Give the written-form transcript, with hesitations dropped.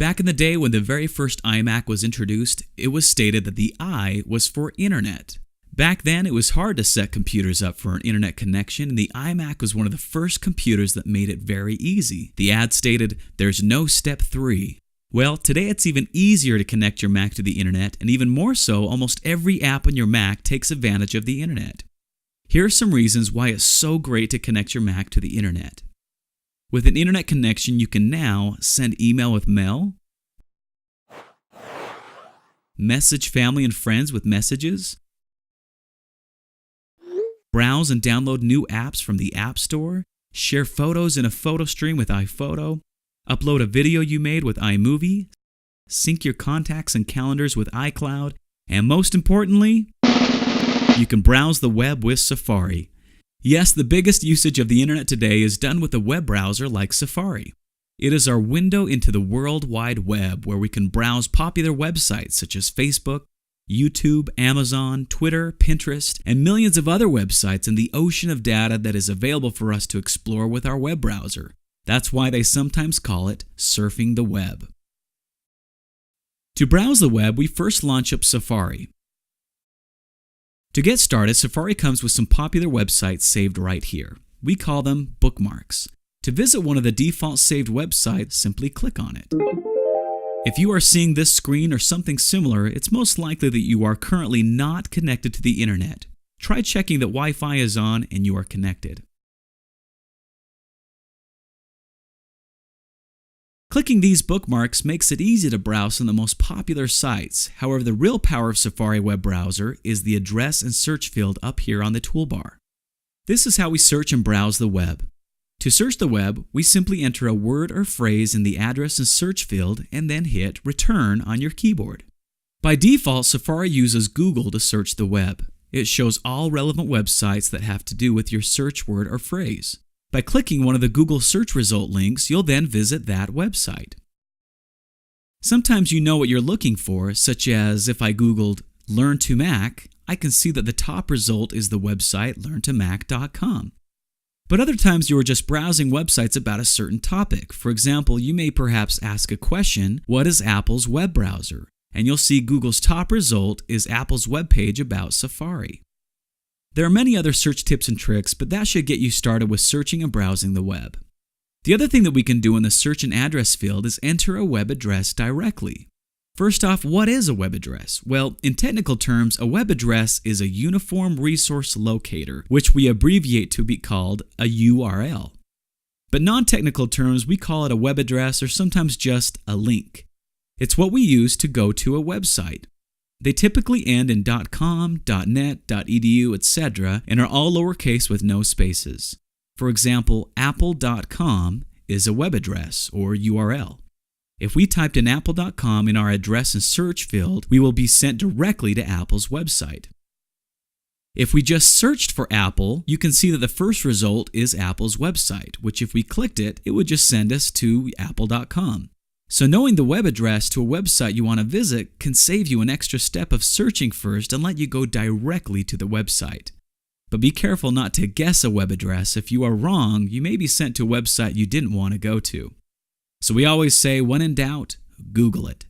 Back in the day when the very first iMac was introduced, it was stated that the I was for Internet. Back then, it was hard to set computers up for an internet connection, and the iMac was one of the first computers that made it very easy. The ad stated, "There's no step 3. Well, today it's even easier to connect your Mac to the internet, and even more so, almost every app on your Mac takes advantage of the internet. Here are some reasons why it's so great to connect your Mac to the internet. With an internet connection, you can now send email with Mail, message family and friends with Messages, browse and download new apps from the App Store, share photos in a photo stream with iPhoto, upload a video you made with iMovie, sync your contacts and calendars with iCloud, and most importantly, you can browse the web with Safari. Yes, the biggest usage of the internet today is done with a web browser like Safari. It is our window into the World Wide Web where we can browse popular websites such as Facebook, YouTube, Amazon, Twitter, Pinterest, and millions of other websites in the ocean of data that is available for us to explore with our web browser. That's why they sometimes call it surfing the web. To browse the web, we first launch up Safari. To get started, Safari comes with some popular websites saved right here. We call them bookmarks. To visit one of the default saved websites, simply click on it. If you are seeing this screen or something similar, it's most likely that you are currently not connected to the internet. Try checking that Wi-Fi is on and you are connected. Clicking these bookmarks makes it easy to browse on the most popular sites. However, the real power of Safari web browser is the address and search field up here on the toolbar. This is how we search and browse the web. To search the web, we simply enter a word or phrase in the address and search field and then hit Return on your keyboard. By default, Safari uses Google to search the web. It shows all relevant websites that have to do with your search word or phrase. By clicking one of the Google search result links, you'll then visit that website. Sometimes you know what you're looking for, such as if I Googled Learn to Mac, I can see that the top result is the website learntomac.com. But other times you are just browsing websites about a certain topic. For example, you may perhaps ask a question, what is Apple's web browser? And you'll see Google's top result is Apple's web page about Safari. There are many other search tips and tricks, but that should get you started with searching and browsing the web. The other thing that we can do in the search and address field is enter a web address directly. First off, what is a web address? Well, in technical terms, a web address is a uniform resource locator, which we abbreviate to be called a URL. But non-technical terms, we call it a web address or sometimes just a link. It's what we use to go to a website. They typically end in .com, .net, .edu, etc., and are all lowercase with no spaces. For example, apple.com is a web address or URL. If we typed in apple.com in our address and search field, we will be sent directly to Apple's website. If we just searched for Apple, you can see that the first result is Apple's website, which if we clicked it, it would just send us to apple.com. So knowing the web address to a website you want to visit can save you an extra step of searching first and let you go directly to the website. But be careful not to guess a web address. If you are wrong, you may be sent to a website you didn't want to go to. So we always say, when in doubt, Google it.